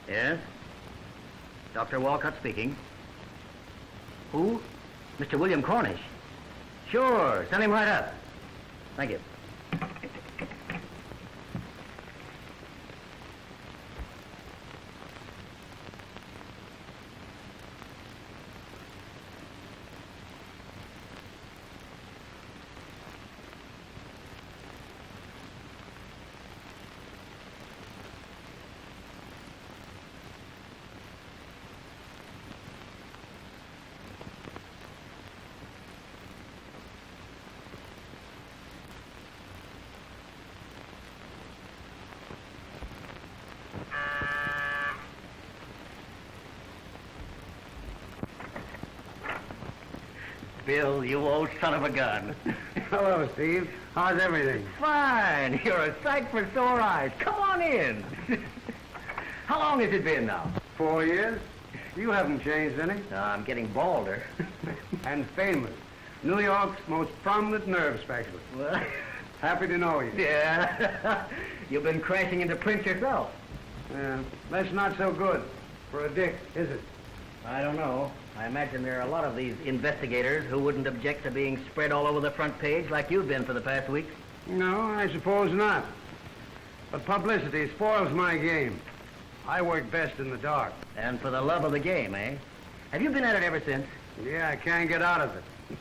Yes? Dr. Walcott speaking. Who? Mr. William Cornish. Sure, send him right up. Thank you. Bill, you old son of a gun. Hello, Steve. How's everything? Fine. You're a sight for sore eyes. Come on in. How long has it been now? 4 years. You haven't changed any. I'm getting balder. And famous. New York's most prominent nerve specialist. Well, Happy to know you. yeah. You've been crashing into Prince yourself. That's not so good for a dick, is it? I don't know. I imagine there are a lot of these investigators who wouldn't object to being spread all over the front page like you've been for the past week. No, I suppose not. But publicity spoils my game. I work best in the dark. And for the love of the game, eh? Have you been at it ever since? Yeah, I can't get out of it.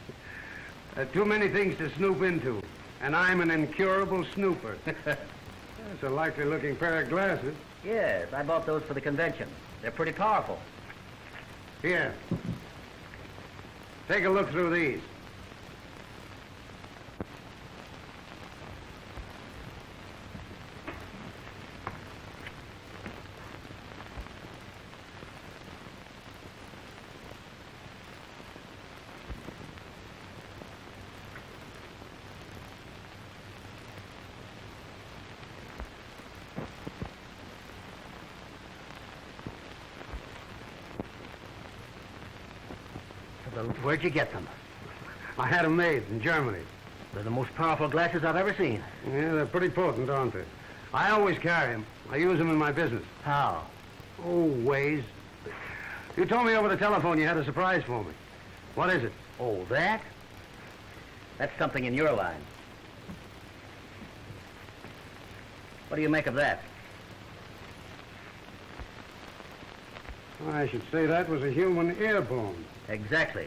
There are too many things to snoop into, and I'm an incurable snooper. That's a likely-looking pair of glasses. Yes, I bought those for the convention. They're pretty powerful. Here. Take a look through these. Where'd you get them? I had them made in Germany. They're the most powerful glasses I've ever seen. Yeah, they're pretty potent, aren't they? I always carry them. I use them in my business. How? Oh, ways. You told me over the telephone you had a surprise for me. What is it? Oh, that? That's something in your line. What do you make of that? I should say that was a human ear bone. Exactly.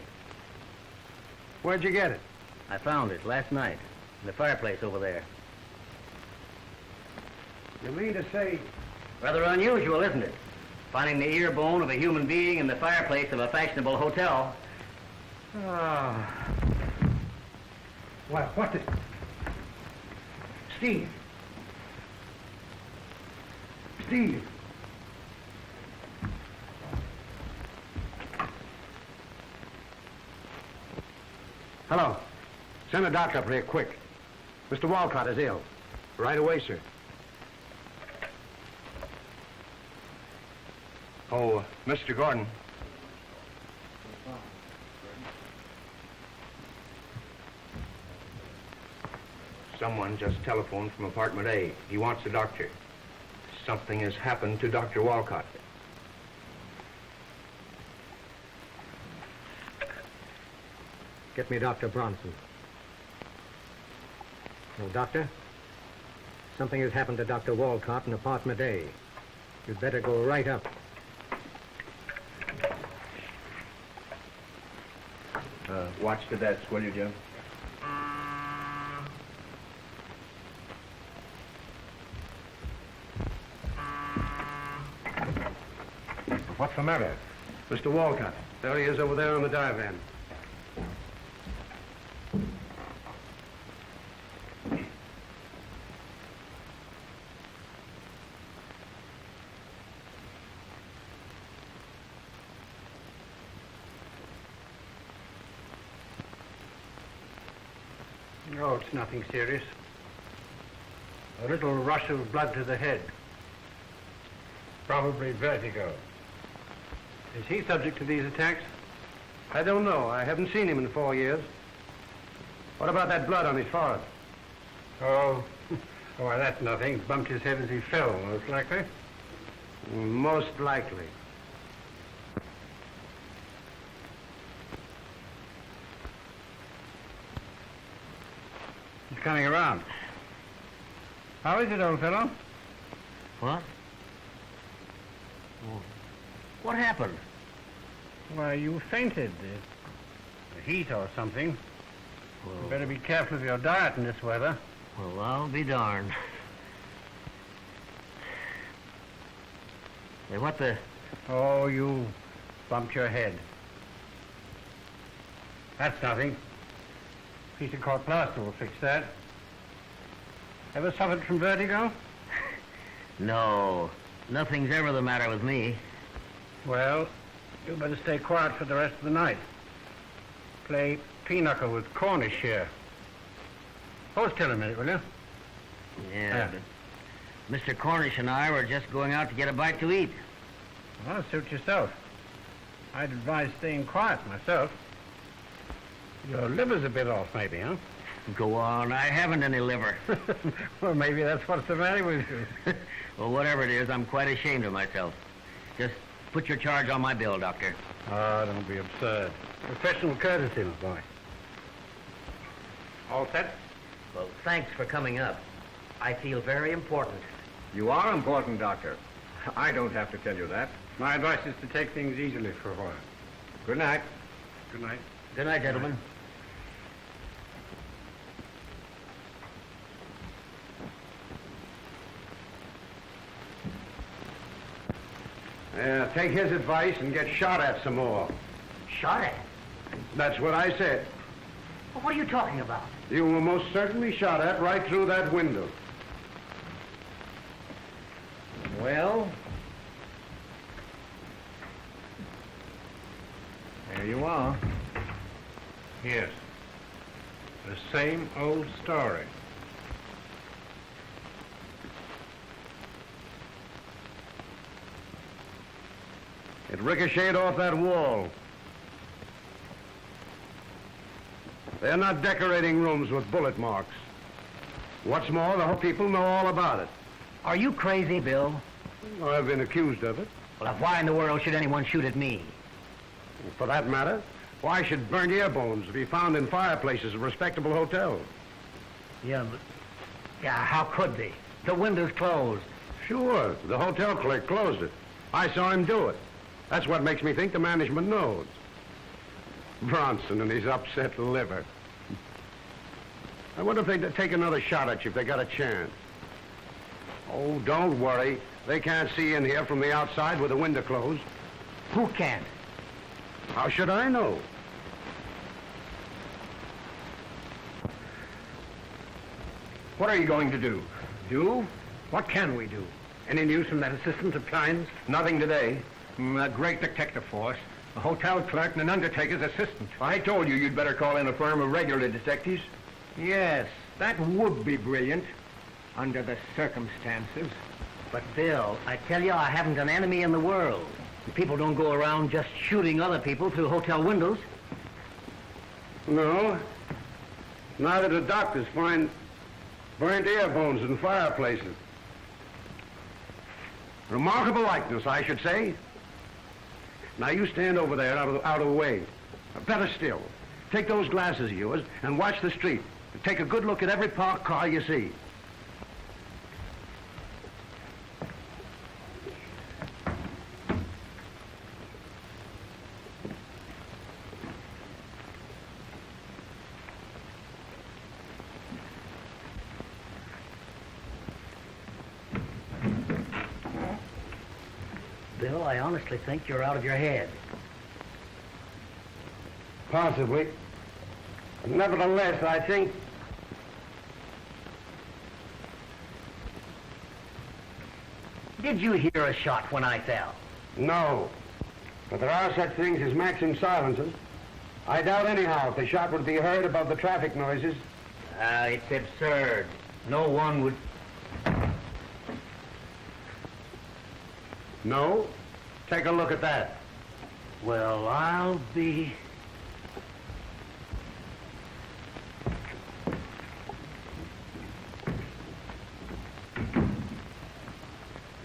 Where'd you get it? I found it last night in the fireplace over there. You mean to say... Rather unusual, isn't it? Finding the ear bone of a human being in the fireplace of a fashionable hotel. What the... Steve. Steve. Hello. Send a doctor up here, quick. Mr. Walcott is ill. Right away, sir. Oh, Mr. Gordon. Someone just telephoned from apartment A. He wants a doctor. Something has happened to Dr. Walcott. Get me Dr. Bronson. No, doctor? Something has happened to Dr. Walcott in apartment A. You'd better go right up. Watch the desk, will you, Jim? What's the matter? Mr. Walcott. There he is over there on the divan. No, it's nothing serious. A little rush of blood to the head. Probably vertigo. Is he subject to these attacks? I don't know. I haven't seen him in 4 years. What about that blood on his forehead? Oh, well, that's nothing. Bumped his head as he fell, most likely. Most likely. He's coming around. How is it, old fellow? What? What happened? Why, you fainted. The heat or something. You better be careful of your diet in this weather. Well, I'll be darned. Hey, what the... Oh, you bumped your head. That's nothing. Piece of court plaster will fix that. Ever suffered from vertigo? No, nothing's ever the matter with me. Well, you better stay quiet for the rest of the night. Play pinochle with Cornish here. Hold still a minute, will you? Yeah, but Mr. Cornish and I were just going out to get a bite to eat. Well, suit yourself. I'd advise staying quiet myself. Your liver's a bit off, maybe, huh? Go on, I haven't any liver. Well, maybe that's what's the matter with you. Well, whatever it is, I'm quite ashamed of myself. Just put your charge on my bill, Doctor. Oh, don't be absurd. Professional courtesy, my boy. All set? Well, thanks for coming up. I feel very important. You are important, Doctor. I don't have to tell you that. My advice is to take things easily for a while. Good night. Good night. Good night, gentlemen. Take his advice and get shot at some more. Shot at? That's what I said. Well, what are you talking about? You were most certainly shot at right through that window. Well, there you are. Yes. The same old story. It ricocheted off that wall. They're not decorating rooms with bullet marks. What's more, the whole people know all about it. Are you crazy, Bill? Well, I've been accused of it. Well, why in the world should anyone shoot at me? For that matter, why should burnt ear bones be found in fireplaces of respectable hotels? Yeah, but... Yeah, how could they? The window's closed. Sure, the hotel clerk closed it. I saw him do it. That's what makes me think the management knows. Bronson and his upset liver. I wonder if they'd take another shot at you if they got a chance. Oh, don't worry. They can't see in here from the outside with the window closed. Who can't? How should I know? What are you going to do? Do? What can we do? Any news from that assistant of Klein's? Nothing today. A great detective force. A hotel clerk and an undertaker's assistant. I told you you'd better call in a firm of regular detectives. Yes, that would be brilliant, under the circumstances. But, Bill, I tell you, I haven't an enemy in the world. People don't go around just shooting other people through hotel windows. No. Neither do doctors find burnt ear bones in fireplaces. Remarkable likeness, I should say. Now you stand over there out of the way. Better still, take those glasses of yours and watch the street. Take a good look at every parked car you see. Bill, I honestly think you're out of your head. Possibly. Nevertheless, I think... Did you hear a shot when I fell? No. But there are such things as Maxim silencers. I doubt anyhow if the shot would be heard above the traffic noises. It's absurd. No one would... No? Take a look at that. Well, I'll be...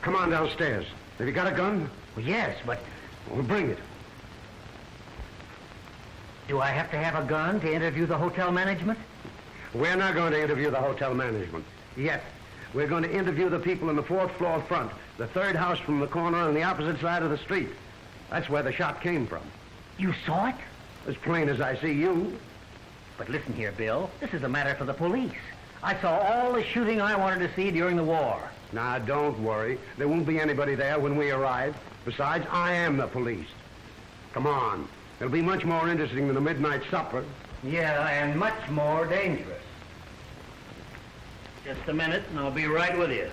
Come on downstairs. Have you got a gun? Well, yes, but Well, bring it. do I have to have a gun to interview the hotel management? We're not going to interview the hotel management. Yet. We're going to interview the people in the 4th floor front, the 3rd house from the corner on the opposite side of the street. That's where the shot came from. You saw it? As plain as I see you. But listen here, Bill. This is a matter for the police. I saw all the shooting I wanted to see during the war. Now, don't worry. There won't be anybody there when we arrive. Besides, I am the police. Come on. It'll be much more interesting than a midnight supper. Yeah, and much more dangerous. Just a minute, and I'll be right with you.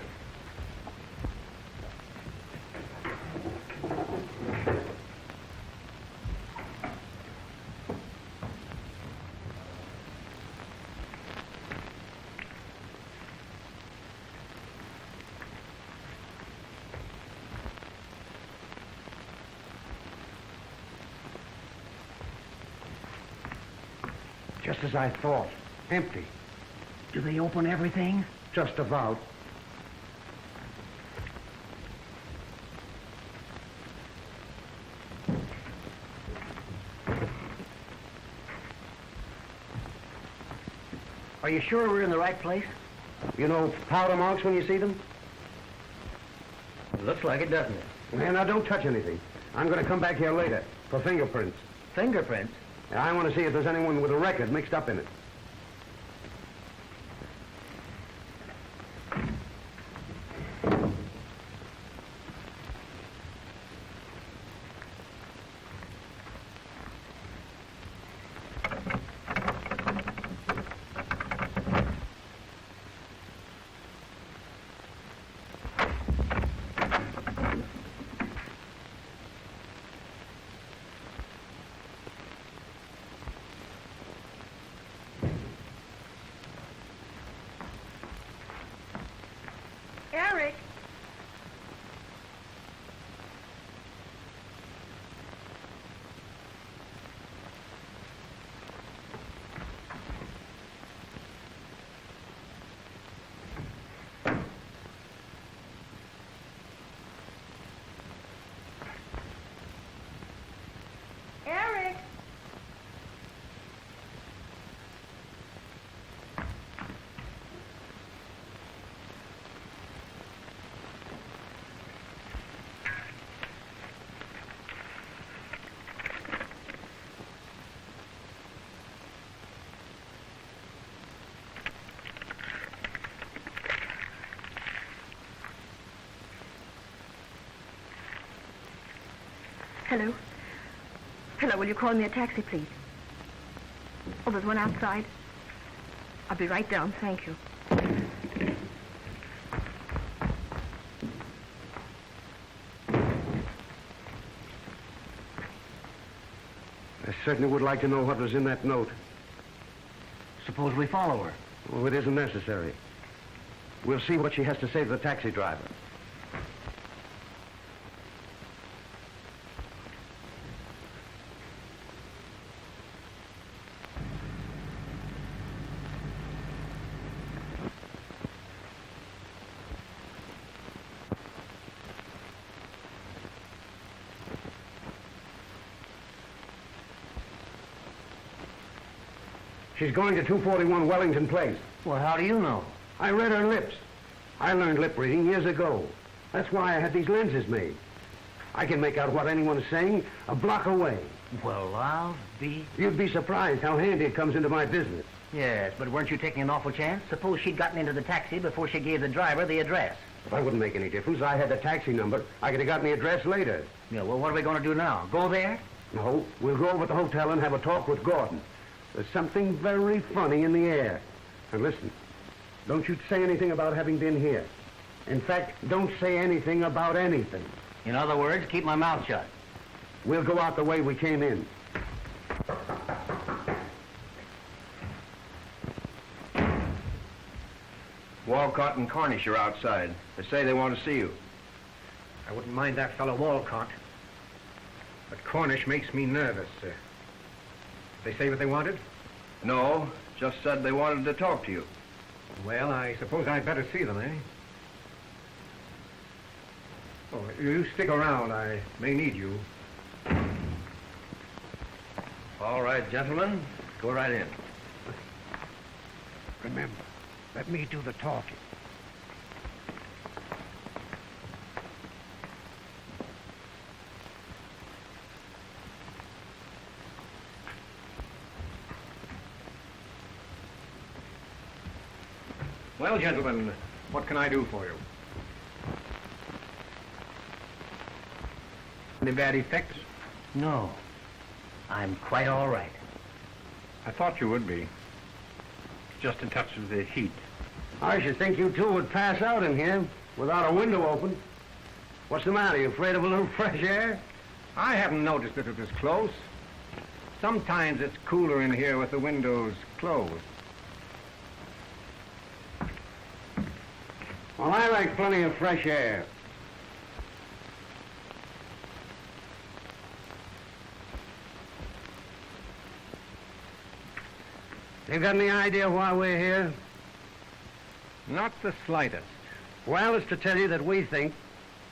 Just as I thought. Empty. Do they open everything? Just about. Are you sure we're in the right place? You know powder marks when you see them? Looks like it, doesn't it? Man, now don't touch anything. I'm going to come back here later for fingerprints. Fingerprints? I want to see if there's anyone with a record mixed up in it. Eric! Eric! Hello? Hello, will you call me a taxi, please? Oh, there's one outside. I'll be right down, thank you. I certainly would like to know what was in that note. Suppose we follow her. Well, it isn't necessary. We'll see what she has to say to the taxi driver. She's going to 241 Wellington Place. Well, how do you know? I read her lips. I learned lip reading years ago. That's why I had these lenses made. I can make out what anyone is saying a block away. Well, I'll be... You'd be surprised how handy it comes into my business. Yes, but weren't you taking an awful chance? Suppose she'd gotten into the taxi before she gave the driver the address. That wouldn't make any difference. I had the taxi number. I could have gotten the address later. Yeah, well, what are we going to do now? Go there? No, we'll go over to the hotel and have a talk with Gordon. There's something very funny in the air. And listen, don't you say anything about having been here. In fact, don't say anything about anything. In other words, keep my mouth shut. We'll go out the way we came in. Walcott and Cornish are outside. They say they want to see you. I wouldn't mind that fellow Walcott. But Cornish makes me nervous, sir. They say what they wanted? No, just said they wanted to talk to you. Well, I suppose I'd better see them, eh? Oh, you stick around. I may need you. All right, gentlemen. Go right in. Remember, let me do the talking. Well, gentlemen, what can I do for you? Any bad effects? No. I'm quite all right. I thought you would be. Just a touch of the heat. I should think you two would pass out in here without a window open. What's the matter? You afraid of a little fresh air? I haven't noticed that it was close. Sometimes it's cooler in here with the windows closed. Well, I like plenty of fresh air. You got any idea why we're here? Not the slightest. Well, it's to tell you that we think,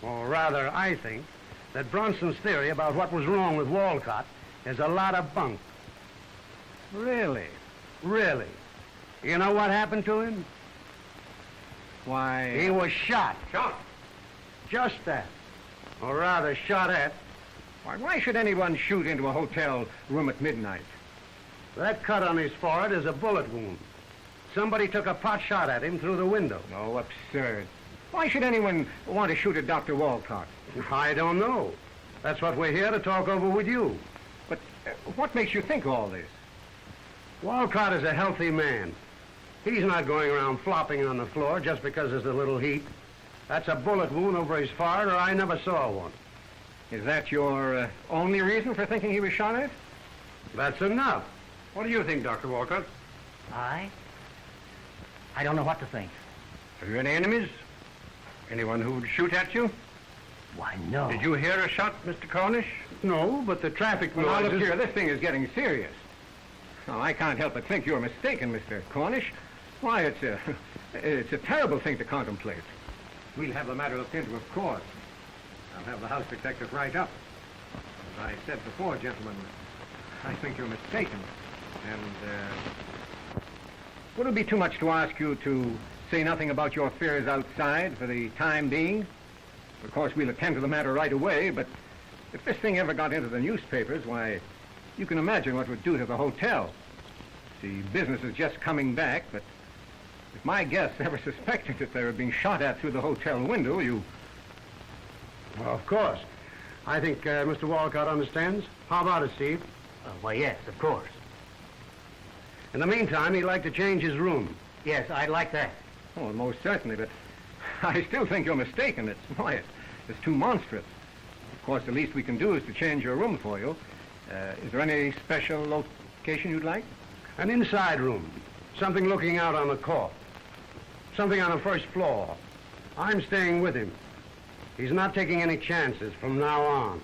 or rather I think, that Bronson's theory about what was wrong with Walcott is a lot of bunk. Really? Really. You know what happened to him? Why... He was shot. Shot? Just that. Or rather, shot at. Why should anyone shoot into a hotel room at midnight? That cut on his forehead is a bullet wound. Somebody took a pot shot at him through the window. Oh, absurd. Why should anyone want to shoot at Dr. Walcott? I don't know. That's what we're here to talk over with you. But what makes you think all this? Walcott is a healthy man. He's not going around flopping on the floor just because there's a little heat. That's a bullet wound over his forehead, or I never saw one. Is that your only reason for thinking he was shot at? That's enough. What do you think, Dr. Walcott? I don't know what to think. Have you any enemies? Anyone who would shoot at you? Why, no. Did you hear a shot, Mr. Cornish? No, but the traffic Well, now, look noises... here, this thing is getting serious. Now, I can't help but think you're mistaken, Mr. Cornish. Why, it's a terrible thing to contemplate. We'll have the matter looked into, of course. I'll have the house detective write up. As I said before, gentlemen, I think you're mistaken. And, would it be too much to ask you to say nothing about your fears outside for the time being? Of course, we'll attend to the matter right away, but if this thing ever got into the newspapers, why, you can imagine what it would do to the hotel. See, business is just coming back, but if my guests ever suspected that they were being shot at through the hotel window, you... Well, of course. I think Mr. Walcott understands. How about it, Steve? Why, yes, of course. In the meantime, he'd like to change his room. Yes, I'd like that. Oh, most certainly, but I still think you're mistaken. It's too monstrous. Of course, the least we can do is to change your room for you. Is there any special location you'd like? An inside room. Something looking out on the court. Something on the first floor. I'm staying with him. He's not taking any chances from now on.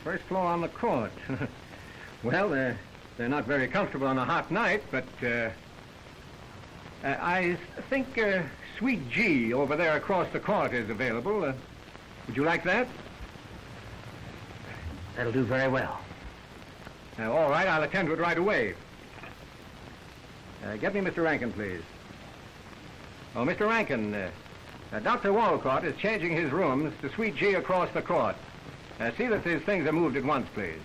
First floor on the court. Well, they're not very comfortable on a hot night, but I think Suite G over there across the court is available. Would you like that? That'll do very well. All right, I'll attend to it right away. Get me Mr. Rankin, please. Oh, Mr. Rankin, Dr. Walcott is changing his rooms to Suite G across the court. See that his things are moved at once, please.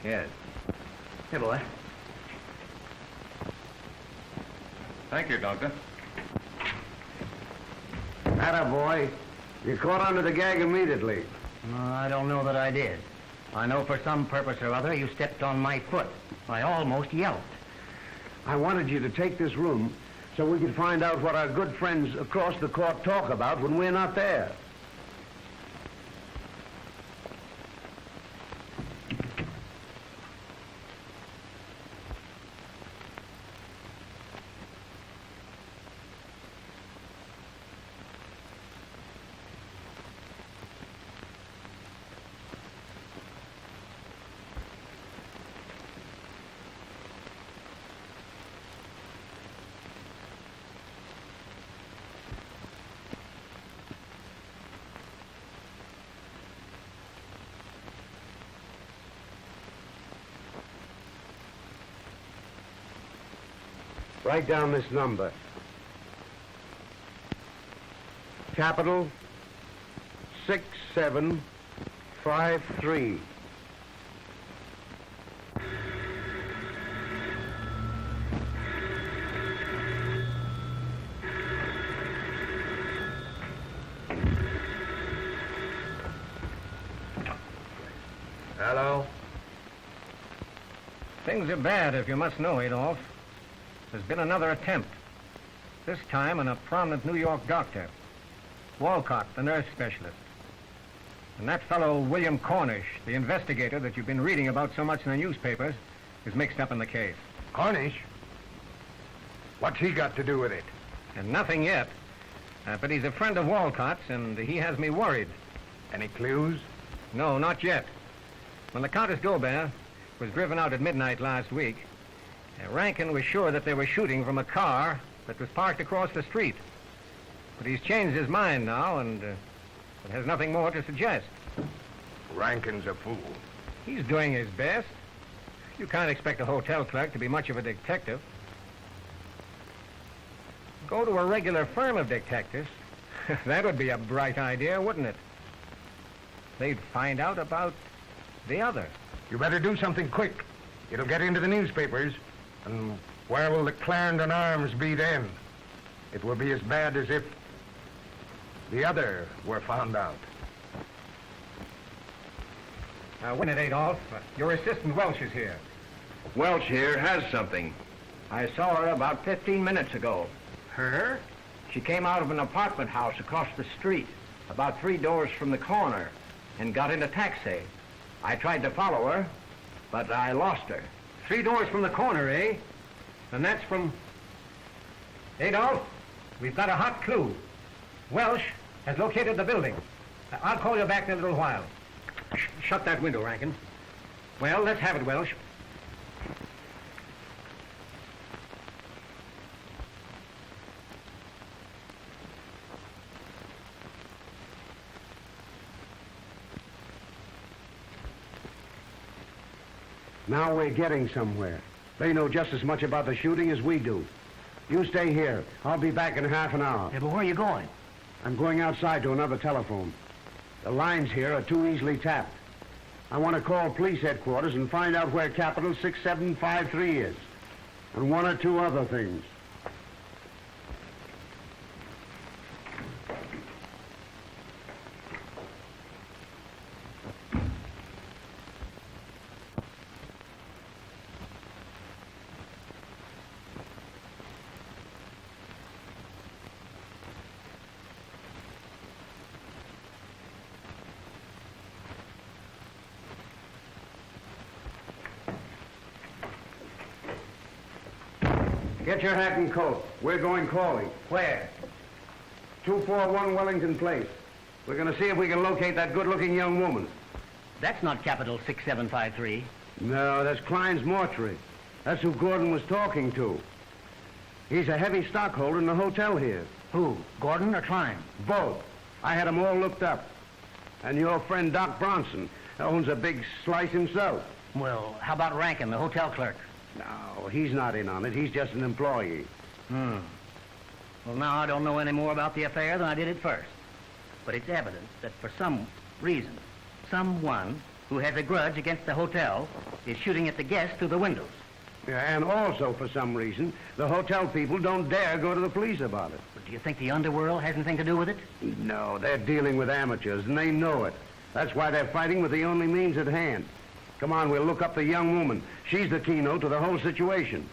Yes. Here, boy. Thank you, Doctor. Attaboy. You caught under the gag immediately. I don't know that I did. I know for some purpose or other you stepped on my foot. I almost yelped. I wanted you to take this room so we could find out what our good friends across the court talk about when we're not there. Write down this number. Capital 6753. Hello? Things are bad, if you must know, Adolf. There's been another attempt. This time on a prominent New York doctor. Walcott, the nurse specialist. And that fellow, William Cornish, the investigator that you've been reading about so much in the newspapers, is mixed up in the case. Cornish? What's he got to do with it? And nothing yet. But he's a friend of Walcott's, and he has me worried. Any clues? No, not yet. When the Countess Gobert was driven out at midnight last week, Rankin was sure that they were shooting from a car that was parked across the street. But he's changed his mind now, and has nothing more to suggest. Rankin's a fool. He's doing his best. You can't expect a hotel clerk to be much of a detective. Go to a regular firm of detectives. That would be a bright idea, wouldn't it? They'd find out about the other. You better do something quick. It'll get into the newspapers. And where will the Clarendon Arms be then? It will be as bad as if the other were found out. Wait a minute, Adolf. Your assistant Welsh is here. Welch here has something. I saw her about 15 minutes ago. Her? She came out of an apartment house across the street, about 3 doors from the corner, and got in a taxi. I tried to follow her, but I lost her. 3 doors from the corner, eh? And that's from... Adolf, we've got a hot clue. Welsh has located the building. I'll call you back in a little while. Shut that window, Rankin. Well, let's have it, Welsh. Now we're getting somewhere. They know just as much about the shooting as we do. You stay here. I'll be back in half an hour. Yeah, but where are you going? I'm going outside to another telephone. The lines here are too easily tapped. I want to call police headquarters and find out where Capital 6753 is. And 1 or 2 other things. Get your hat and coat. We're going calling. Where? 241 Wellington Place. We're going to see if we can locate that good-looking young woman. That's not Capital 6753. No, that's Klein's mortuary. That's who Gordon was talking to. He's a heavy stockholder in the hotel here. Who? Gordon or Klein? Both. I had them all looked up. And your friend Doc Bronson owns a big slice himself. Well, how about Rankin, the hotel clerk? No, he's not in on it. He's just an employee. Well, now I don't know any more about the affair than I did at first. But it's evident that for some reason, someone who has a grudge against the hotel is shooting at the guests through the windows. Yeah, and also, for some reason, the hotel people don't dare go to the police about it. But do you think the underworld has anything to do with it? No, they're dealing with amateurs, and they know it. That's why they're fighting with the only means at hand. Come on, we'll look up the young woman. She's the keynote to the whole situation.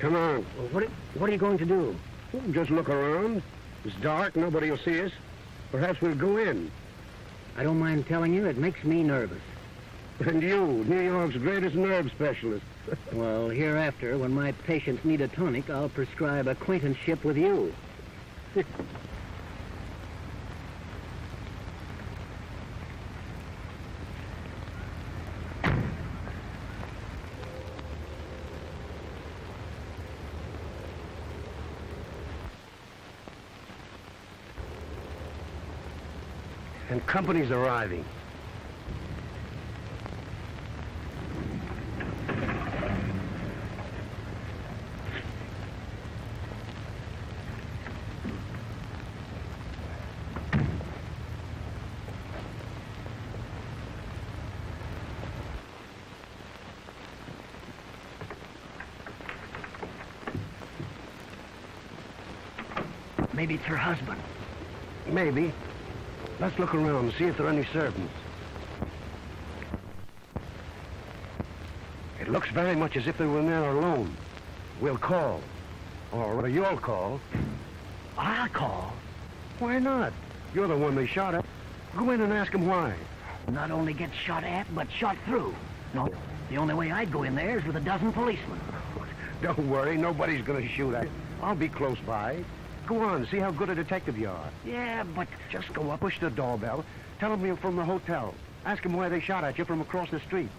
Come on. Well, what are you going to do? Just look around. It's dark. Nobody will see us. Perhaps we'll go in. I don't mind telling you, it makes me nervous. And you, New York's greatest nerve specialist. Well, hereafter, when my patients need a tonic, I'll prescribe acquaintanceship with you. And company's arriving. Maybe it's her husband. Maybe. Let's look around and see if there are any servants. It looks very much as if they were in there alone. We'll call. Or you'll call. I'll call. Why not? You're the one they shot at. Go in and ask them why. Not only get shot at, but shot through. No, the only way I'd go in there is with a dozen policemen. Don't worry, nobody's gonna shoot at you. I'll be close by. Go on, see how good a detective you are. Yeah, but Just go up, push the doorbell, tell them you're from the hotel. Ask them why they shot at you from across the street.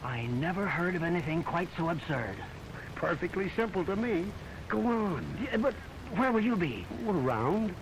I never heard of anything quite so absurd. Perfectly simple to me. Go on. Yeah, but where will you be? Around.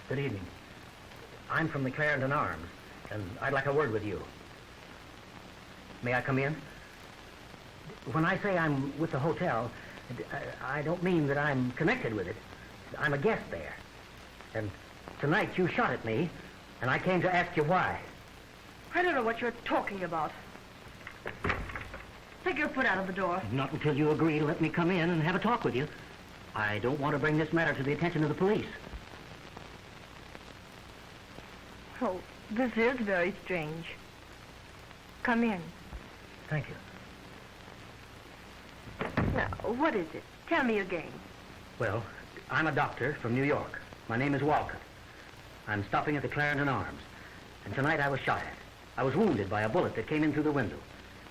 Good evening. I'm from the Clarendon Arms, and I'd like a word with you. May I come in? When I say I'm with the hotel, I don't mean that I'm connected with it. I'm a guest there. And tonight you shot at me, and I came to ask you why. I don't know what you're talking about. Take your foot out of the door. Not until you agree to let me come in and have a talk with you. I don't want to bring this matter to the attention of the police. Oh, this is very strange. Come in. Thank you. Now, what is it? Tell me again. Well, I'm a doctor from New York. My name is Walcott. I'm stopping at the Clarendon Arms. And tonight I was shot at. I was wounded by a bullet that came in through the window.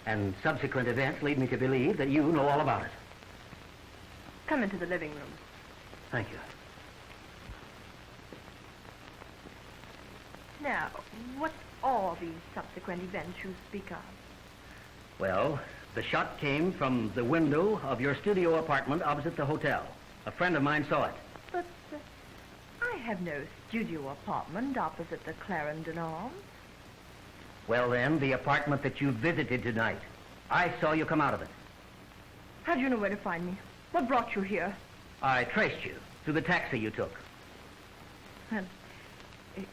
And subsequent events lead me to believe that you know all about it. Come into the living room. Thank you. Now, what are these subsequent events you speak of? Well, the shot came from the window of your studio apartment opposite the hotel. A friend of mine saw it. But I have no studio apartment opposite the Clarendon Arms. Well, then, the apartment that you visited tonight. I saw you come out of it. How do you know where to find me? What brought you here? I traced you to the taxi you took. And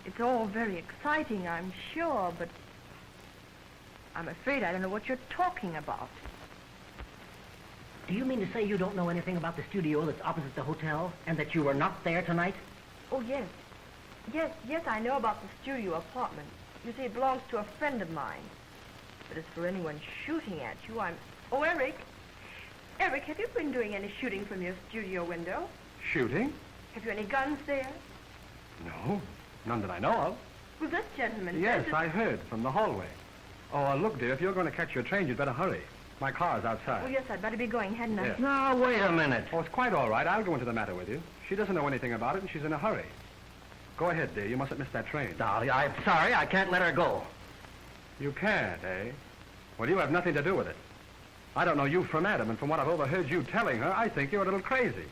it's all very exciting, I'm sure, but I'm afraid I don't know what you're talking about. Do you mean to say you don't know anything about the studio that's opposite the hotel, and that you were not there tonight? Oh, yes. Yes, I know about the studio apartment. You see, it belongs to a friend of mine. But as for anyone shooting at you, Oh, Eric! Eric, have you been doing any shooting from your studio window? Shooting? Have you any guns there? No, none that I know of. Well, this gentleman Yes, says that- I heard from the hallway. Oh, look, dear, if you're going to catch your train, you'd better hurry. My car's outside. Oh, yes, I'd better be going, hadn't I? Yes. Now, wait a minute. Oh, it's quite all right. I'll go into the matter with you. She doesn't know anything about it, and she's in a hurry. Go ahead, dear. You mustn't miss that train. Dolly, I'm sorry. I can't let her go. You can't, eh? Well, you have nothing to do with it. I don't know you from Adam, and from what I've overheard you telling her, I think you're a little crazy.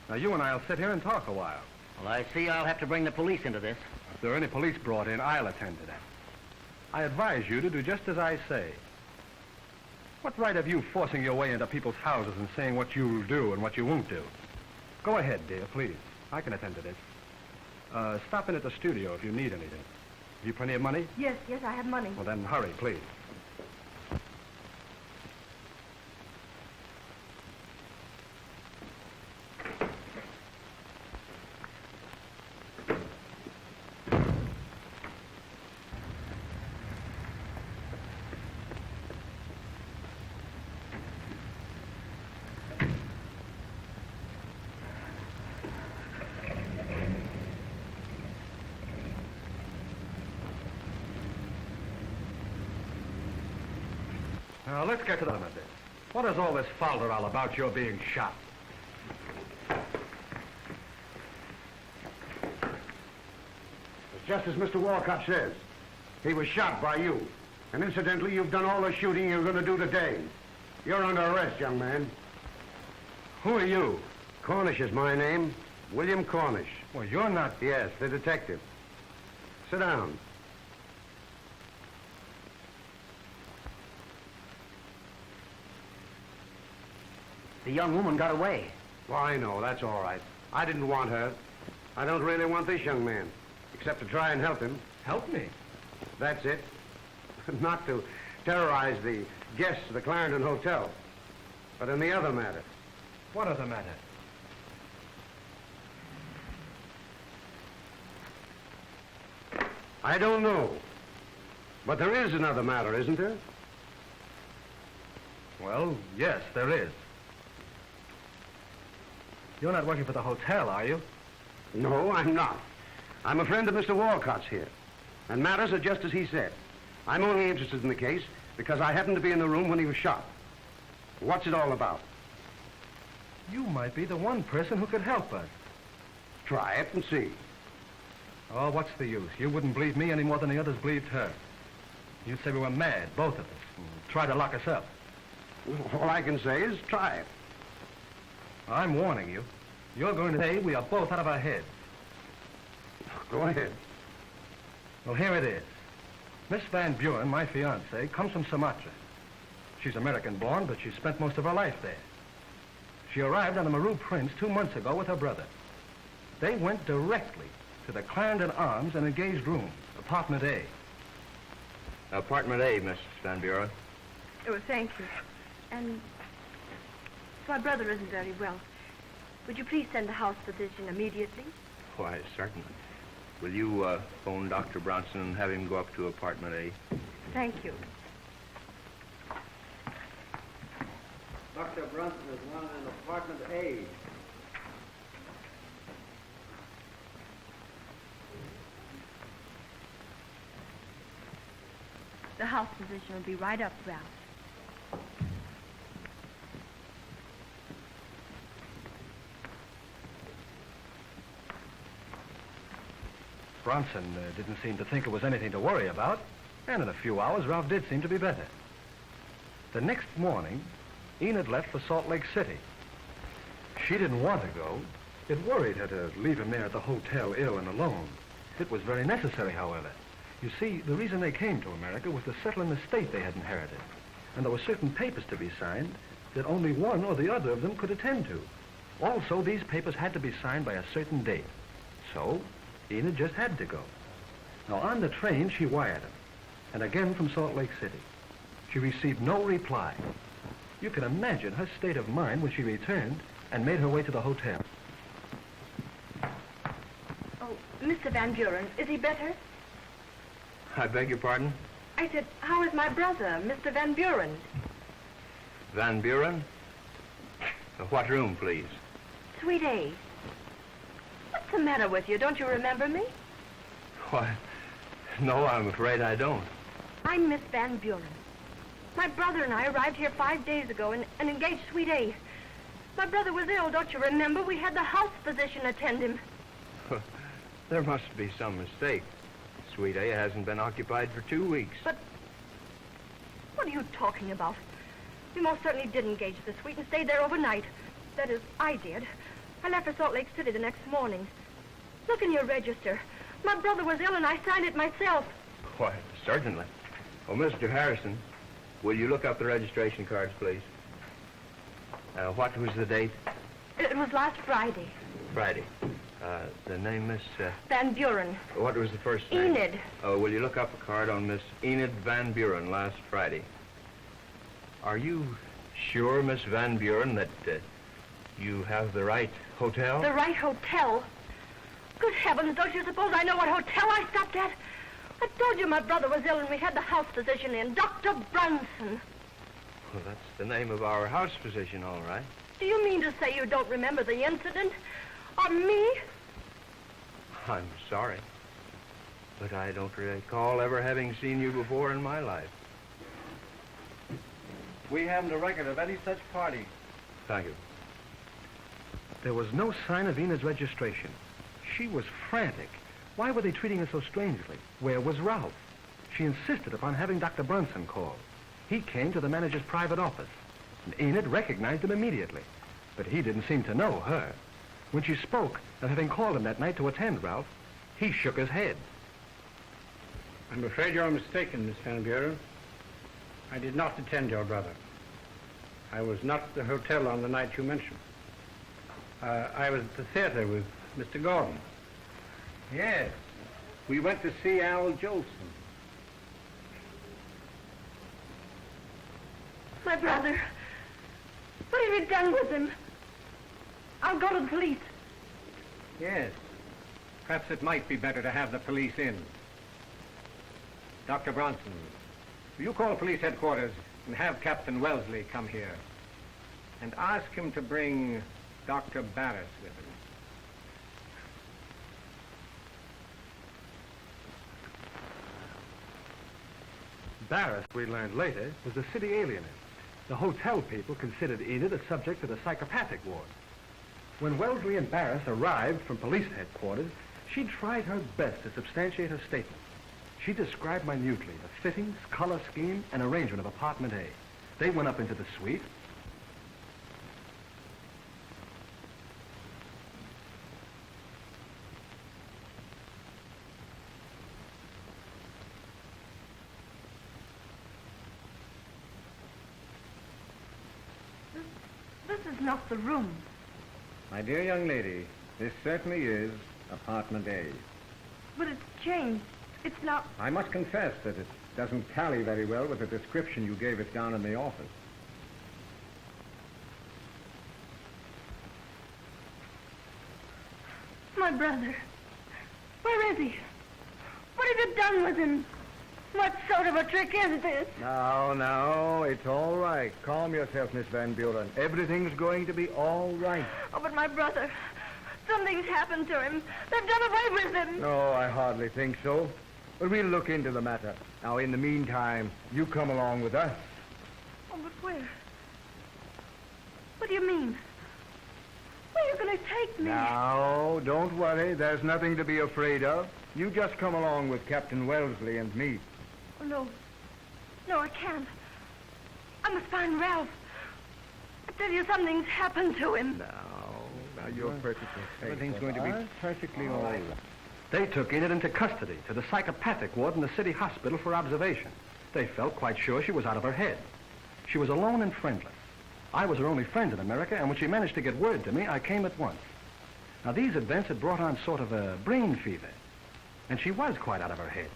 Now, you and I'll sit here and talk a while. Well, I see I'll have to bring the police into this. If there are any police brought in, I'll attend to that. I advise you to do just as I say. What right have you forcing your way into people's houses and saying what you'll do and what you won't do? Go ahead, dear, please. I can attend to this. Stop in at the studio if you need anything. Have you plenty of money? Yes, I have money. Well, then hurry, please. Now, let's get to the bottom of this. What is all this falderall about your being shot? It's just as Mr. Walcott says. He was shot by you. And incidentally, you've done all the shooting you're going to do today. You're under arrest, young man. Who are you? Cornish is my name. William Cornish. Well, you're not... Yes, the detective. Sit down. The young woman got away. Well, I know, that's all right. I didn't want her. I don't really want this young man, except to try and help him. Help me. That's it. Not to terrorize the guests of the Clarendon Hotel, but in the other matter. What other matter? I don't know. But there is another matter, isn't there? Well, yes, there is. You're not working for the hotel, are you? No, I'm not. I'm a friend of Mr. Walcott's here. And matters are just as he said. I'm only interested in the case because I happened to be in the room when he was shot. What's it all about? You might be the one person who could help us. Try it and see. Oh, what's the use? You wouldn't believe me any more than the others believed her. You'd say we were mad, both of us, and try to lock us up. All I can say is try it. I'm warning you. You're going to say we are both out of our heads. Go ahead. Well, here it is. Miss Van Buren, my fiancée, comes from Sumatra. She's American-born, but she spent most of her life there. She arrived on the Maru Prince 2 months ago with her brother. They went directly to the Clarendon Arms and engaged rooms, apartment A. Apartment A, Miss Van Buren. Oh, thank you. And my brother isn't very well. Would you please send the house physician immediately? Why, certainly. Will you phone Dr. Bronson and have him go up to apartment A? Thank you. Dr. Brunson is wanted in apartment A. The house physician will be right up, Ralph. Bronson didn't seem to think it was anything to worry about, and in a few hours, Ralph did seem to be better. The next morning, Enid left for Salt Lake City. She didn't want to go. It worried her to leave him there at the hotel ill and alone. It was very necessary, however. You see, the reason they came to America was to settle an estate they had inherited, and there were certain papers to be signed that only one or the other of them could attend to. Also, these papers had to be signed by a certain date. So, Enid just had to go. Now, on the train, she wired him, and again from Salt Lake City. She received no reply. You can imagine her state of mind when she returned and made her way to the hotel. Oh, Mr. Van Buren, is he better? I beg your pardon? I said, how is my brother, Mr. Van Buren? Van Buren? What room, please? Suite A. What's the matter with you? Don't you remember me? Why, no, I'm afraid I don't. I'm Miss Van Buren. My brother and I arrived here 5 days ago and engaged Suite A. My brother was ill, don't you remember? We had the house physician attend him. There must be some mistake. Suite A hasn't been occupied for 2 weeks. But what are you talking about? We most certainly did engage the suite and stayed there overnight. That is, I did. I left for Salt Lake City the next morning. Look in your register. My brother was ill and I signed it myself. Why, certainly. Oh, Mr. Harrison, Will you look up the registration cards, please? What was the date? It was last Friday. Friday. The name, Miss... Van Buren. What was the first name? Enid. Oh, will you look up a card on Miss Enid Van Buren last Friday? Are you sure, Miss Van Buren, that you have the right hotel? The right hotel? Good heavens, don't you suppose I know what hotel I stopped at? I told you my brother was ill and we had the house physician in, Dr. Brunson. Well, that's the name of our house physician, all right. Do you mean to say you don't remember the incident? Or me? I'm sorry, but I don't recall ever having seen you before in my life. We haven't a record of any such party. Thank you. There was no sign of Enid's registration. She was frantic. Why were they treating her so strangely? Where was Ralph? She insisted upon having Dr. Brunson called. He came to the manager's private office, and Enid recognized him immediately. But he didn't seem to know her. When she spoke of having called him that night to attend Ralph, he shook his head. I'm afraid you're mistaken, Miss Van Buren. I did not attend your brother. I was not at the hotel on the night you mentioned. I was at the theater with Mr. Gordon. Yes. We went to see Al Jolson. My brother. What have you done with him? I'll go to the police. Yes. Perhaps it might be better to have the police in. Dr. Bronson, will you call police headquarters and have Captain Wellesley come here and ask him to bring Dr. Barris with him. Barris, we learned later, was a city alienist. The hotel people considered Enid a subject to the psychopathic ward. When Wellesley and Barris arrived from police headquarters, she tried her best to substantiate her statement. She described minutely the fittings, color scheme, and arrangement of apartment A. They went up into the suite. This is not the room. My dear young lady, this certainly is apartment A. But it's changed. It's not... I must confess that it doesn't tally very well with the description you gave us down in the office. My brother. Where is he? What have you done with him? What sort of a trick is this? No, it's all right. Calm yourself, Miss Van Buren. Everything's going to be all right. Oh, but my brother. Something's happened to him. They've done away with him. No, I hardly think so. But we'll look into the matter. Now, in the meantime, you come along with us. Oh, but where? What do you mean? Where are you going to take me? Now, don't worry. There's nothing to be afraid of. You just come along with Captain Wellesley and me. Oh, no. No, I can't. I must find Ralph. I tell you, something's happened to him. Now you're perfectly safe. Everything's going to be perfectly all right. They took Enid into custody to the psychopathic ward in the city hospital for observation. They felt quite sure she was out of her head. She was alone and friendless. I was her only friend in America, and when she managed to get word to me, I came at once. Now, these events had brought on sort of a brain fever, and she was quite out of her head.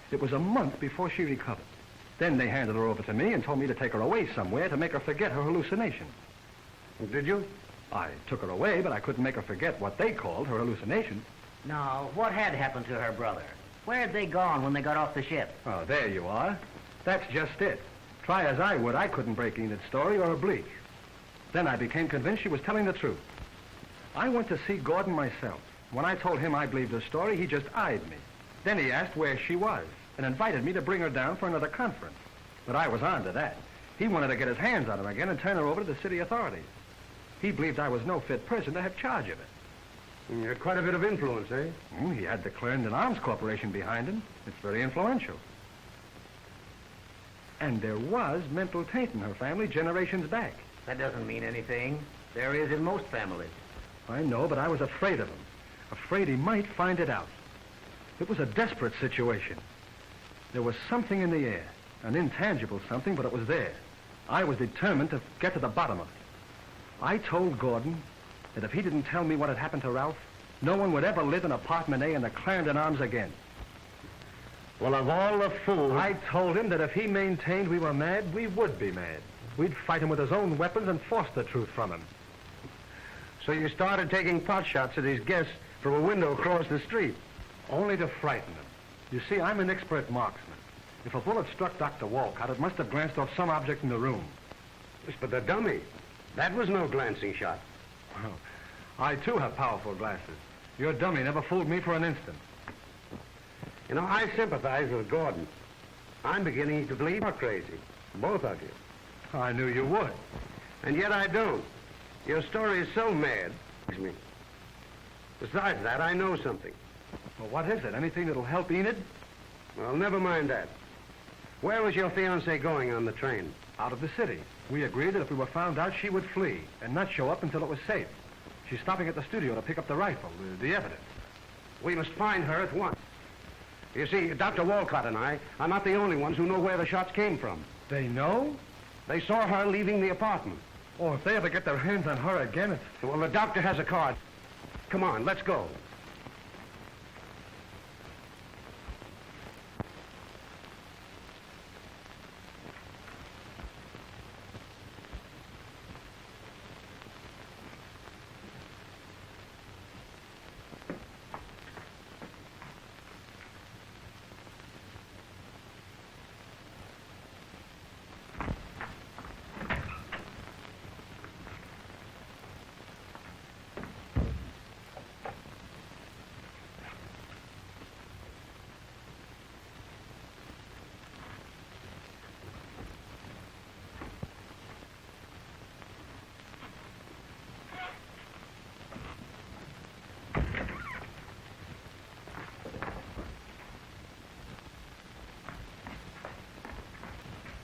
It was a month before she recovered. Then they handed her over to me and told me to take her away somewhere to make her forget her hallucination. Did you? I took her away, but I couldn't make her forget what they called her hallucination. Now, what had happened to her brother? Where had they gone when they got off the ship? Oh, there you are. That's just it. Try as I would, I couldn't break Enid's story or a bleach. Then I became convinced she was telling the truth. I went to see Gordon myself. When I told him I believed her story, he just eyed me. Then he asked where she was and invited me to bring her down for another conference. But I was on to that. He wanted to get his hands on her again and turn her over to the city authorities. He believed I was no fit person to have charge of it. You had quite a bit of influence, eh? He had the Clarendon Arms Corporation behind him. It's very influential. And there was mental taint in her family generations back. That doesn't mean anything. There is in most families. I know, but I was afraid of him. Afraid he might find it out. It was a desperate situation. There was something in the air. An intangible something, but it was there. I was determined to get to the bottom of it. I told Gordon that if he didn't tell me what had happened to Ralph, no one would ever live in apartment A in the Clarendon Arms again. Well, of all the fools... I told him that if he maintained we were mad, we would be mad. We'd fight him with his own weapons and force the truth from him. So you started taking pot shots at his guests from a window across the street? Only to frighten him. You see, I'm an expert marksman. If a bullet struck Dr. Walcott, it must have glanced off some object in the room. Yes, but the dummy, that was no glancing shot. Well, I, too, have powerful glasses. Your dummy never fooled me for an instant. You know, I sympathize with Gordon. I'm beginning to believe you're crazy. Both of you. I knew you would. And yet I don't. Your story is so mad. Me. Besides that, I know something. Well, what is it? Anything that'll help Enid? Well, never mind that. Where was your fiancée going on the train? Out of the city. We agreed that if we were found out, she would flee and not show up until it was safe. She's stopping at the studio to pick up the rifle, the evidence. We must find her at once. You see, Dr. Walcott and I are not the only ones who know where the shots came from. They know? They saw her leaving the apartment. Oh, if they ever get their hands on her again, it's... Well, the doctor has a card. Come on, let's go.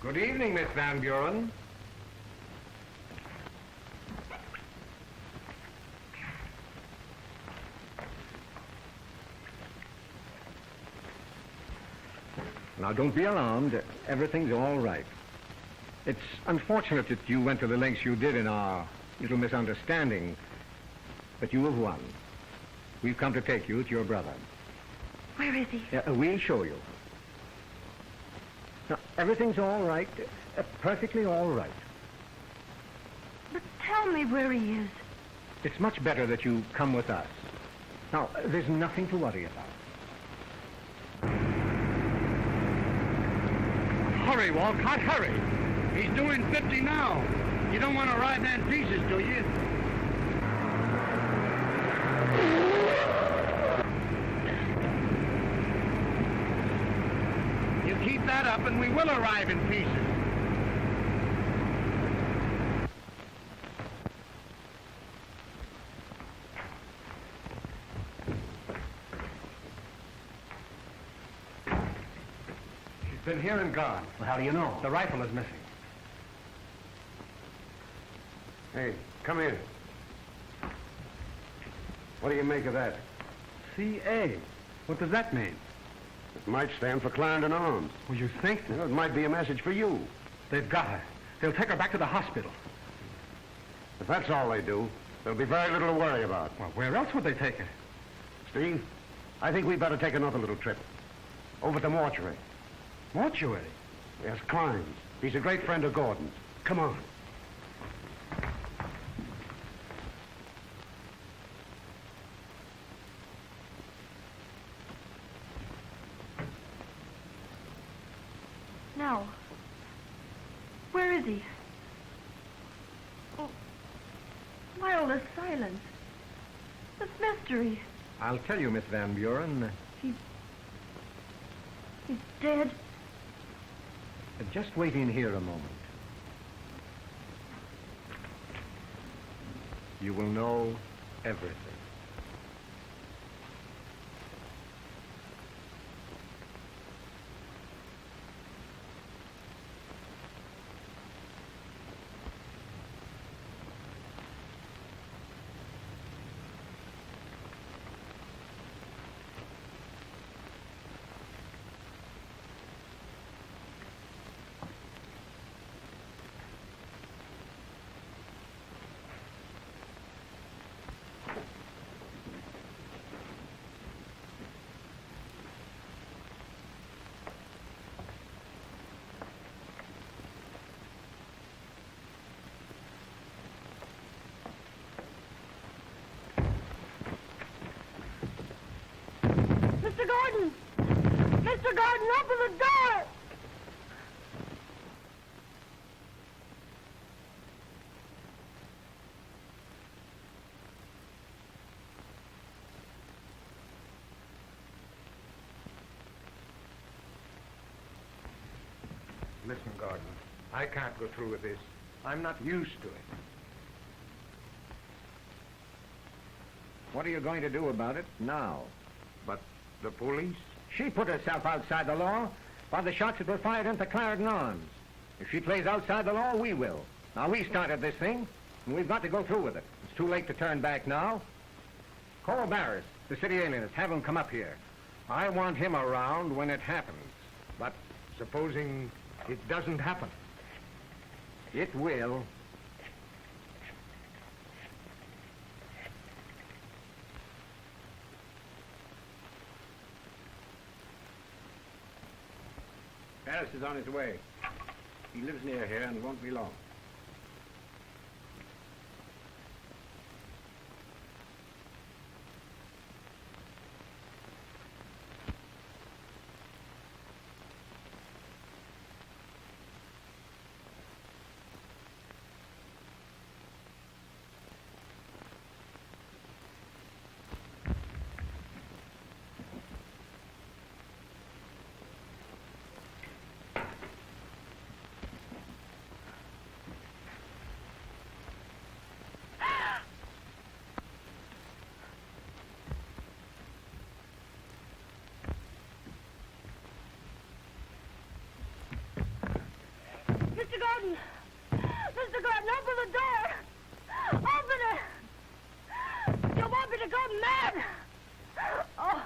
Good evening, Miss Van Buren. Now, don't be alarmed. Everything's all right. It's unfortunate that you went to the lengths you did in our little misunderstanding, but you have won. We've come to take you to your brother. Where is he? We'll show you. Now, everything's all right. Perfectly all right. But tell me where he is. It's much better that you come with us. Now, there's nothing to worry about. Hurry, Walcott, hurry. He's doing 50 now. You don't want to ride that in pieces, do you? You keep that up and we will arrive in pieces. She's been here and gone. Well, how do you know? The rifle is missing. Hey, come here. What do you make of that? C.A. What does that mean? It might stand for Clarendon Arms. Well, you think? You know, it might be a message for you. They've got her. They'll take her back to the hospital. If that's all they do, there'll be very little to worry about. Well, where else would they take her? Steve, I think we'd better take another little trip. Over to mortuary. Mortuary? Yes, Klein's. He's a great friend of Gordon's. Come on. Now, where is he? Oh, why all this silence? This mystery. I'll tell you, Miss Van Buren. He's dead. Just wait in here a moment. You will know everything. Mr. Gordon! Mr. Gordon, open the door! Listen, Gordon, I can't go through with this. I'm not used to it. What are you going to do about it now? But the police? She put herself outside the law by the shots that were fired into Clarendon Arms. If she plays outside the law, we will. Now, we started this thing, and we've got to go through with it. It's too late to turn back now. Call Barris, the city alienist. Have him come up here. I want him around when it happens. But supposing it doesn't happen? It will. Paris is on his way. He lives near here and won't be long. Mr. Gordon! Mr. Gordon, open the door! Open it! You want me to go mad? Oh.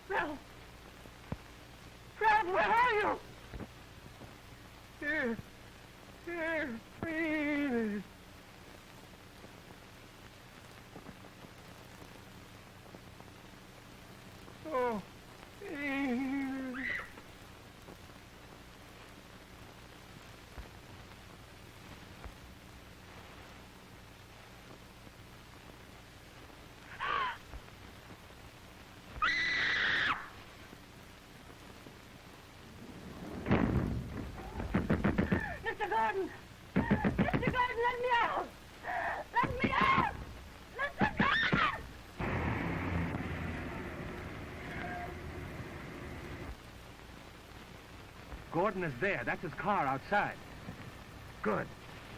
Ralph! Ralph, where are you? Here, please. Oh, please. Mr. Gordon! Mr. Gordon, let me out! Let me out! Mr. Gordon! Gordon is there. That's his car outside. Good.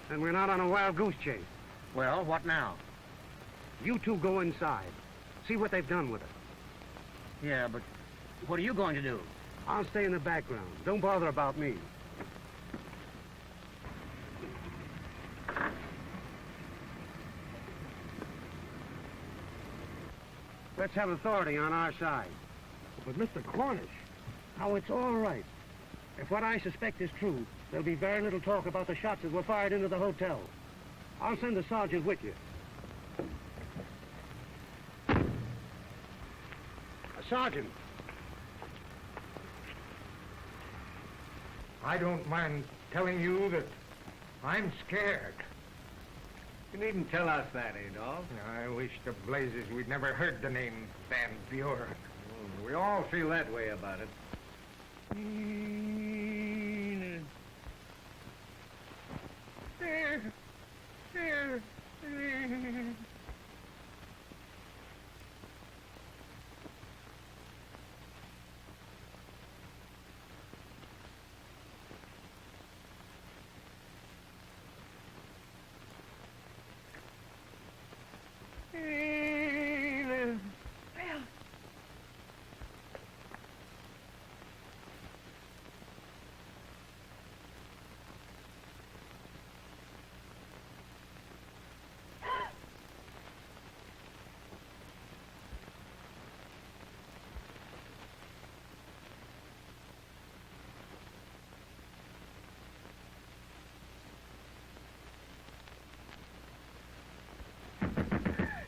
Then we're not on a wild goose chase. Well, what now? You two go inside. See what they've done with it. Yeah, but what are you going to do? I'll stay in the background. Don't bother about me. Let's have authority on our side. But Mr. Cornish, Oh, it's all right. If what I suspect is true, there'll be very little talk about the shots that were fired into the hotel. I'll send the sergeant with you. Sergeant. I don't mind telling you that I'm scared. You needn't tell us that, Adolf. I wish to blazes we'd never heard the name Van Buren. We all feel that way about it.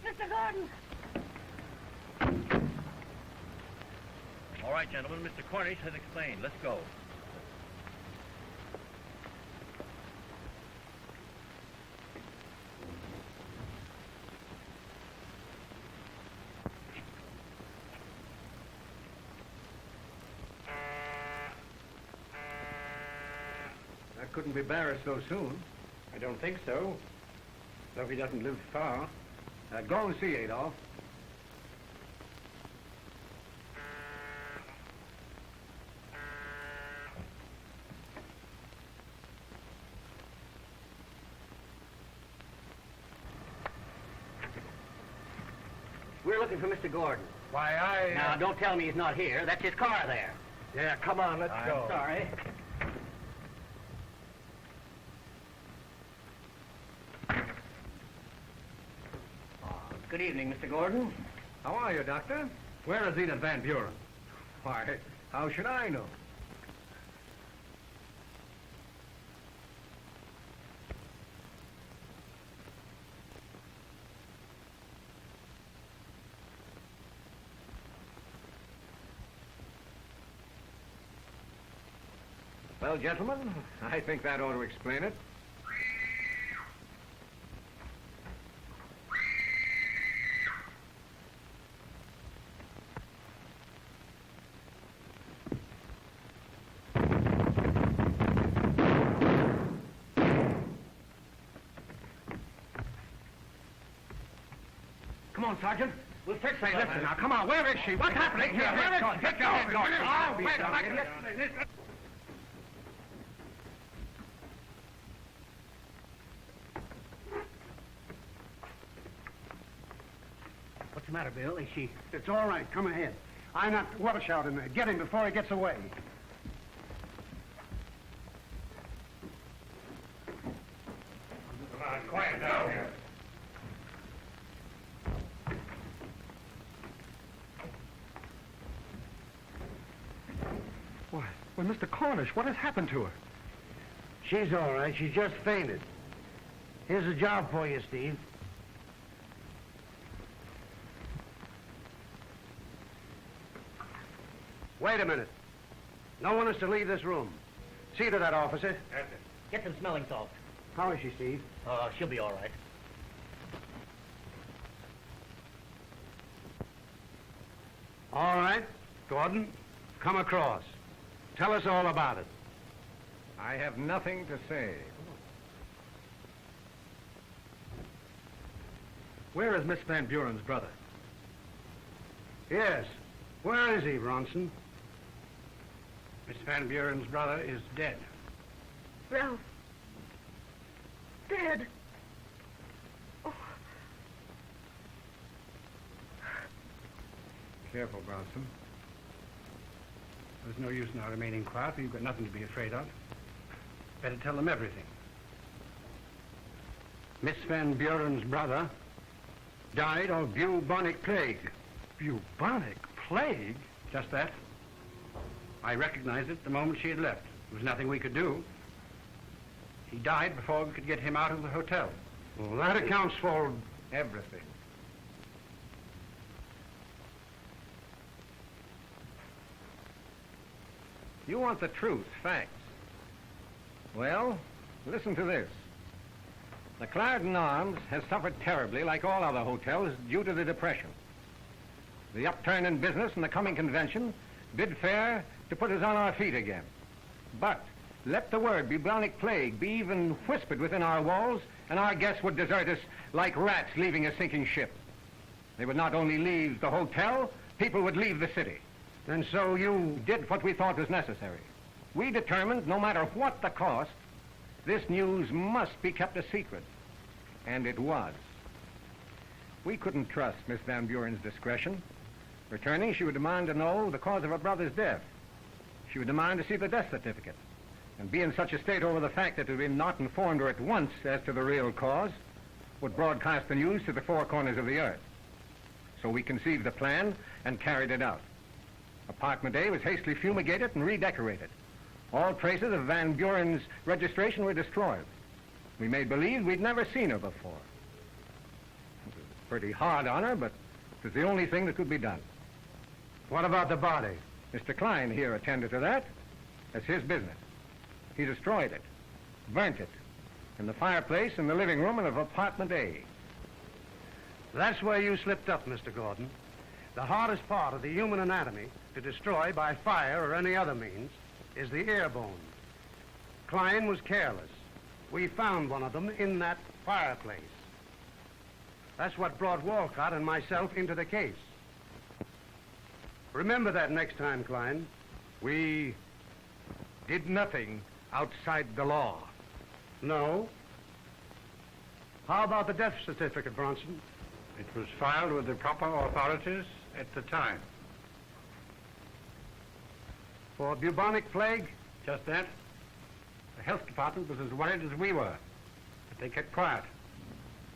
Mr. Gordon! All right, gentlemen, Mr. Cornish has explained. Let's go. That couldn't be Barris so soon. I don't think so. Though he doesn't live far. Go and see, Adolf. We're looking for Mr. Gordon. Why, Now, don't tell me he's not here. That's his car there. Yeah, come on, let's I'm go. sorry. Good evening, Mr. Gordon. How are you, Doctor? Where is Enid Van Buren? Why, how should I know? Well, gentlemen, I think that ought to explain it. Come on, Sergeant. We'll fix Say, that. listen now, come on. Where is she? What's happening here? Where is she? Get going. Oh, wait a minute. What's the matter, Bill? Is she... It's all right. Come ahead. I knocked Welsh out in there. Get him before he gets away. Come on, quiet down here. Why, Mr. Cornish, what has happened to her? She's all right. She just fainted. Here's a job for you, Steve. Wait a minute. No one is to leave this room. See to that, officer. That's it. Get some smelling salts. How is she, Steve? She'll be all right. All right. Gordon, come across. Tell us all about it. I have nothing to say. Where is Miss Van Buren's brother? Yes. Where is he, Bronson? Miss Van Buren's brother is dead. Ralph. Dead. Oh. Careful, Bronson. There's no use in our remaining quiet. We've got nothing to be afraid of. Better tell them everything. Miss Van Buren's brother died of bubonic plague. Bubonic plague? Just that. I recognized it the moment she had left. There was nothing we could do. He died before we could get him out of the hotel. Well, that accounts for... Everything. You want the truth, facts. Well, listen to this. The Clarendon Arms has suffered terribly, like all other hotels, due to the Depression. The upturn in business and the coming convention bid fair to put us on our feet again. But Let the word bubonic plague be even whispered within our walls, and our guests would desert us like rats leaving a sinking ship. They would not only leave the hotel, people would leave the city. And so you... Did what we thought was necessary. We determined, no matter what the cost, this news must be kept a secret. And it was. We couldn't trust Miss Van Buren's discretion. Returning, she would demand to know the cause of her brother's death. She would demand to see the death certificate, and be in such a state over the fact that we had not informed her at once as to the real cause, would broadcast the news to the four corners of the earth. So we conceived a plan and carried it out. Apartment A was hastily fumigated and redecorated. All traces of Van Buren's registration were destroyed. We made believe we'd never seen her before. It was pretty hard on her, but it was the only thing that could be done. What about the body? Mr. Klein here attended to that. That's his business. He destroyed it, burnt it, in the fireplace in the living room of apartment A. That's where you slipped up, Mr. Gordon. The hardest part of the human anatomy to destroy by fire or any other means is the ear bone. Klein was careless. We found one of them in that fireplace. That's what brought Walcott and myself into the case. Remember that next time, Klein. We did nothing outside the law. No. How about the death certificate, Bronson? It was filed with the proper authorities at the time. For bubonic plague? Just that. The health department was as worried as we were, but they kept quiet.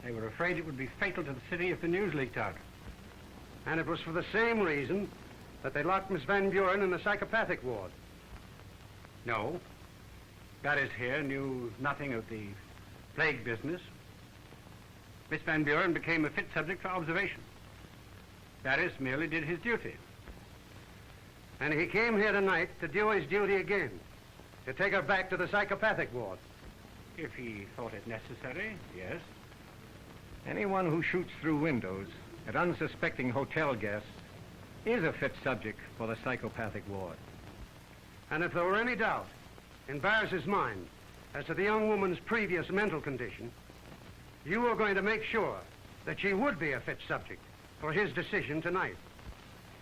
They were afraid it would be fatal to the city if the news leaked out. And it was for the same reason that they locked Miss Van Buren in the psychopathic ward. No. Barris here knew nothing of the plague business. Miss Van Buren became a fit subject for observation. Barris merely did his duty. And he came here tonight to do his duty again, to take her back to the psychopathic ward. If he thought it necessary, yes. Anyone who shoots through windows at unsuspecting hotel guests is a fit subject for the psychopathic ward. And if there were any doubt in Barris's mind as to the young woman's previous mental condition, you were going to make sure that she would be a fit subject for his decision tonight.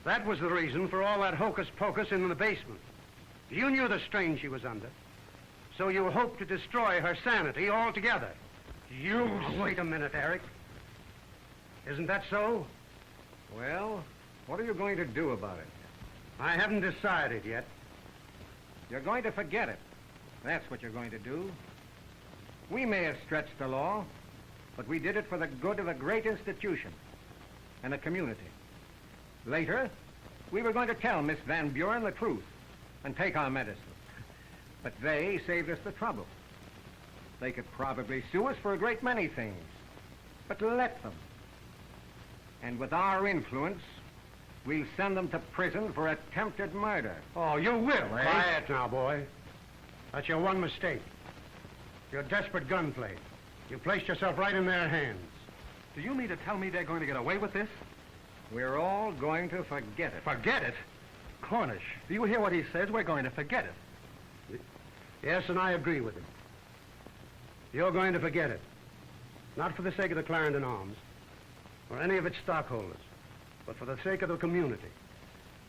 That was the reason for all that hocus-pocus in the basement. You knew the strain she was under, so you hoped to destroy her sanity altogether. You... Wait a minute, Eric. Isn't that so? Well, what are you going to do about it? I haven't decided yet. You're going to forget it. That's what you're going to do. We may have stretched the law, but we did it for the good of a great institution and a community. Later, we were going to tell Miss Van Buren the truth and take our medicine. But they saved us the trouble. They could probably sue us for a great many things, but let them. And with our influence, we'll send them to prison for attempted murder. Oh, you will, eh? Quiet now, boy. That's your one mistake. Your desperate gunplay. You placed yourself right in their hands. Do you mean to tell me they're going to get away with this? We're all going to forget it. Forget it? Cornish, do you hear what he says? We're going to forget it. Yes, and I agree with him. You're going to forget it. Not for the sake of the Clarendon Arms or any of its stockholders, but for the sake of the community.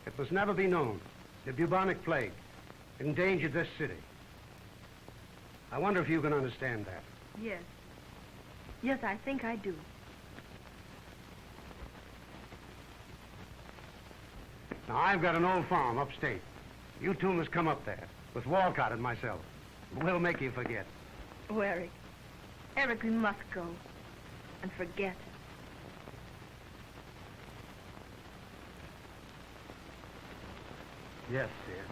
It must never be known the bubonic plague endangered this city. I wonder if you can understand that. Yes. Yes, I think I do. Now, I've got an old farm upstate. You two must come up there with Walcott and myself. We'll make you forget. Oh, Eric. Eric, we must go and forget. Yes, dear.